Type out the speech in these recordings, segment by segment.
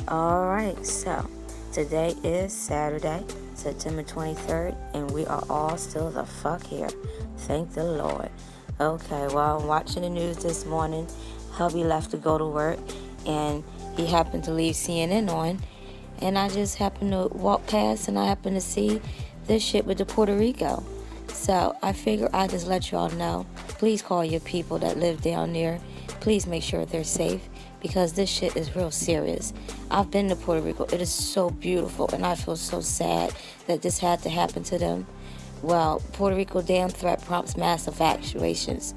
Alright, so today is Saturday, September 23rd, and we are all still the fuck here. Thank the Lord. Okay, well, I'm watching the news this morning. Hubby left to go to work, and he happened to leave CNN on, and I just happened to walk past, and I happened to see this shit with the Puerto Rico. So I figure I'd just let y'all know. Please call your people that live down there. Please make sure they're safe, because this shit is real serious. I've been to Puerto Rico. It is so beautiful, and I feel so sad that this had to happen to them. Well, Puerto Rico dam threat prompts mass evacuations.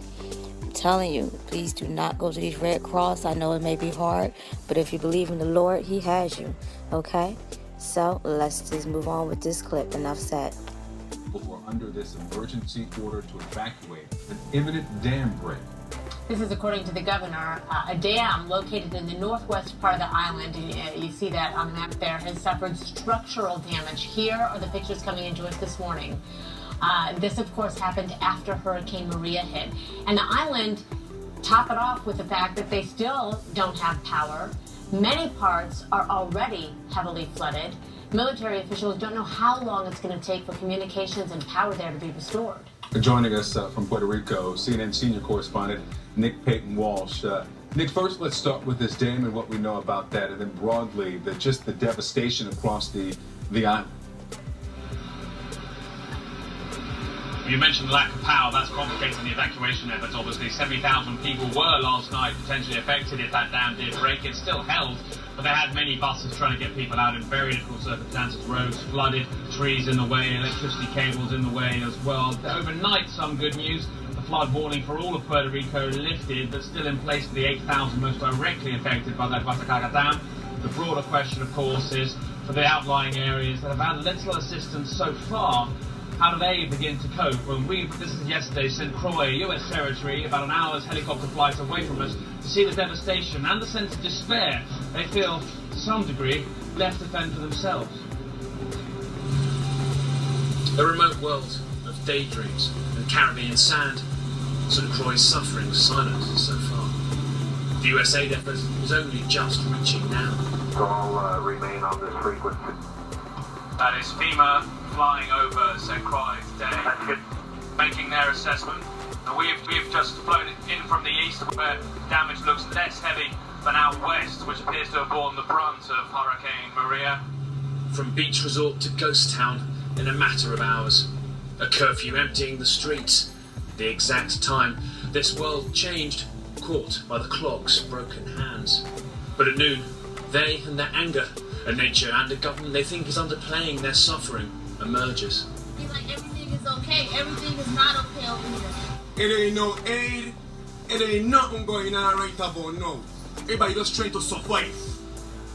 I'm telling you, please do not go to these Red Cross. I know it may be hard, but if you believe in the Lord, He has you, okay? So let's just move on with this clip. Enough said. We're under this emergency order to evacuate an imminent dam break. This is according to the governor. A dam located in the northwest part of the island, you see that on the map there, has suffered structural damage. Here are the pictures coming into us this morning. This, of course, happened after Hurricane Maria hit. And the island, top it off with the fact that they still don't have power. Many parts are already heavily flooded. Military officials don't know how long it's going to take for communications and power there to be restored. Joining us from Puerto Rico, CNN senior correspondent Nick Payton-Walsh. Nick, first let's start with this dam and what we know about that, and then broadly, just the devastation across the island. You mentioned the lack of power. That's complicating the evacuation efforts, obviously. 70,000 people were last night potentially affected if that dam did break. It's still held, but they had many buses trying to get people out in very difficult circumstances. Roads flooded, trees in the way, electricity cables in the way as well. Overnight, some good news. The flood warning for all of Puerto Rico lifted, but still in place for the 8,000 most directly affected by that Guatacaca dam. The broader question, of course, is for the outlying areas that have had little assistance so far, how do they begin to cope? When this is yesterday, sent Croix, US territory, about an hour's helicopter flight away from us, to see the devastation and the sense of despair they feel, to some degree, left to fend for themselves. A remote world of daydreams and Caribbean sand. St. Croix's suffering silent so far. The US aid effort is only just reaching now. All remain on this frequency. That is FEMA flying over St. Croix today, making their assessment. And we've just flown in from the east, where damage looks less heavy than out west, which appears to have borne the brunt of Hurricane Maria. From beach resort to ghost town in a matter of hours. A curfew emptying the streets. The exact time this world changed, caught by the clock's broken hands. But at noon, they and their anger, a nature and a government they think is underplaying their suffering, emerges. Be like, everything is okay. Everything is not okay over here. It ain't no aid. It ain't nothing going on right about now. Everybody just trying to survive.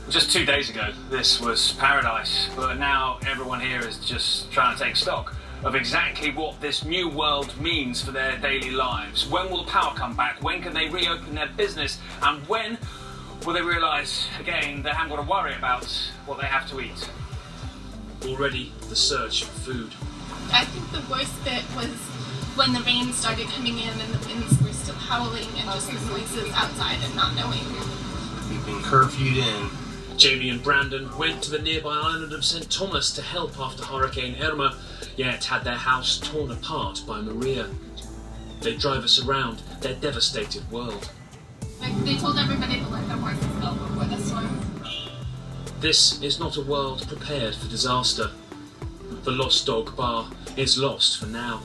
Just 2 days ago, this was paradise, but now everyone here is just trying to take stock of exactly what this new world means for their daily lives. When will the power come back? When can they reopen their business? And when will they realise, again, they haven't got to worry about what they have to eat? Already the search for food. I think the worst bit was when the rain started coming in and the winds were still howling and just the noises outside and not knowing. We've been curfewed in. Jamie and Brandon went to the nearby island of St. Thomas to help after Hurricane Irma, yet had their house torn apart by Maria. They drive us around their devastated world. They told everybody to let their horses go before the storm. This is not a world prepared for disaster. The Lost Dog Bar is lost for now.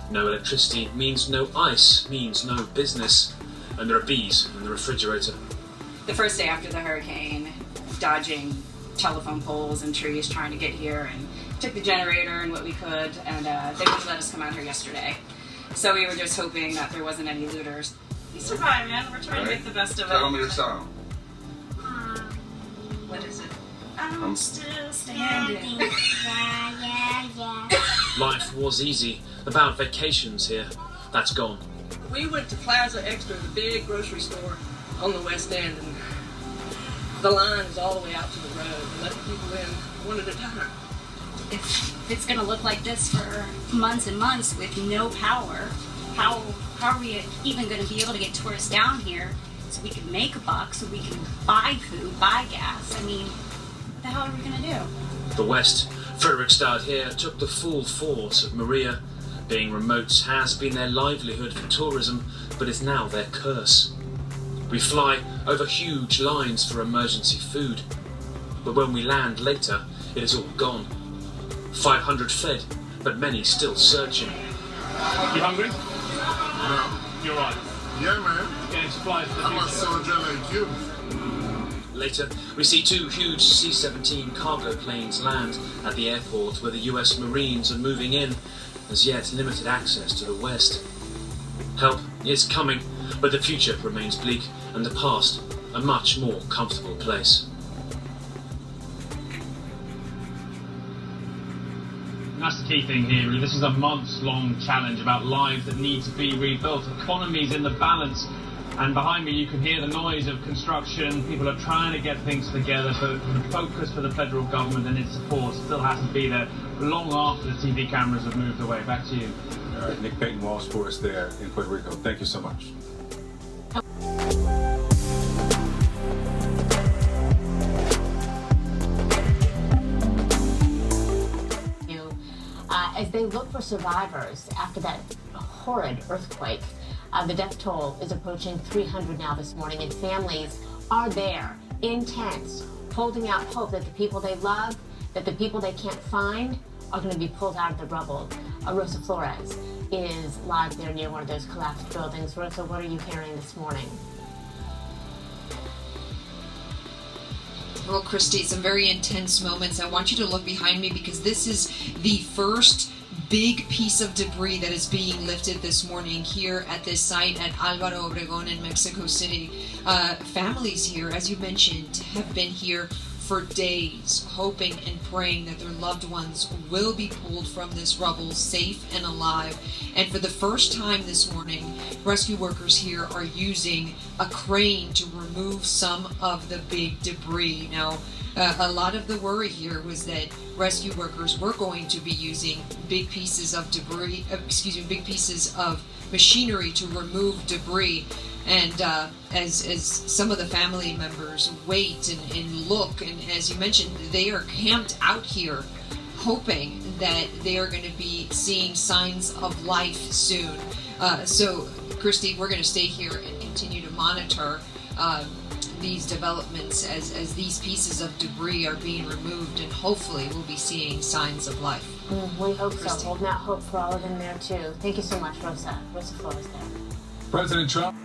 No electricity means no ice, means no business, and there are bees in the refrigerator. The first day after the hurricane, dodging telephone poles and trees trying to get here, and took the generator and what we could, and they wouldn't let us come out here yesterday. So we were just hoping that there wasn't any looters. We survived, man. We're trying to make the best of it. Tell me your song. What is it? I'm still standing. Yeah. Life was easy. About vacations here. That's gone. We went to Plaza Extra, the big grocery store on the West End, and the line is all the way out to the road, letting people in one at a time. If it's going to look like this for months and months with no power, how are we even going to be able to get tourists down here? so we can make a buck, so we can buy food, buy gas. I mean, what the hell are we going to do? The West, Frederickstad here, took the full force of Maria. Being remote has been their livelihood for tourism, but is now their curse. We fly over huge lines for emergency food, but when we land later, it is all gone. 500 fed, but many still searching. You hungry? No. You're right. Yeah, man. Getting supplies for the I'm a soldier like you. Later, we see two huge C-17 cargo planes land at the airport where the US Marines are moving in, as yet limited access to the West. Help is coming, but the future remains bleak, and the past a much more comfortable place. That's the key thing here, really. This is a months-long challenge about lives that need to be rebuilt, economies in the balance. And behind me you can hear the noise of construction. People are trying to get things together, but the focus for the federal government and its support still has to be there long after the TV cameras have moved away. Back to you. All right, Nick Payton Walsh for us there in Puerto Rico. Thank you so much. As they look for survivors after that horrid earthquake, the death toll is approaching 300 now this morning, and families are there in tents, holding out hope that the people they love, that the people they can't find, are going to be pulled out of the rubble. Rosa Flores is live there near one of those collapsed buildings. Rosa, what are you hearing this morning? Well, Christy, some very intense moments. I want you to look behind me because this is the first big piece of debris that is being lifted this morning here at this site at Álvaro Obregón in Mexico City. Families here, as you mentioned, have been here for days, hoping and praying that their loved ones will be pulled from this rubble safe and alive. And for the first time this morning, rescue workers here are using a crane to remove some of the big debris. Now, a lot of the worry here was that rescue workers were going to be using big pieces of debris, big pieces of machinery to remove debris. And as some of the family members wait and look, and as you mentioned, they are camped out here hoping that they are going to be seeing signs of life soon. So, Christy, we're going to stay here and continue to monitor these developments as these pieces of debris are being removed, and hopefully we'll be seeing signs of life. We hope so. Holding out hope for all of them there, too. Thank you so much, Rosa. Rosa Flores there. President Trump.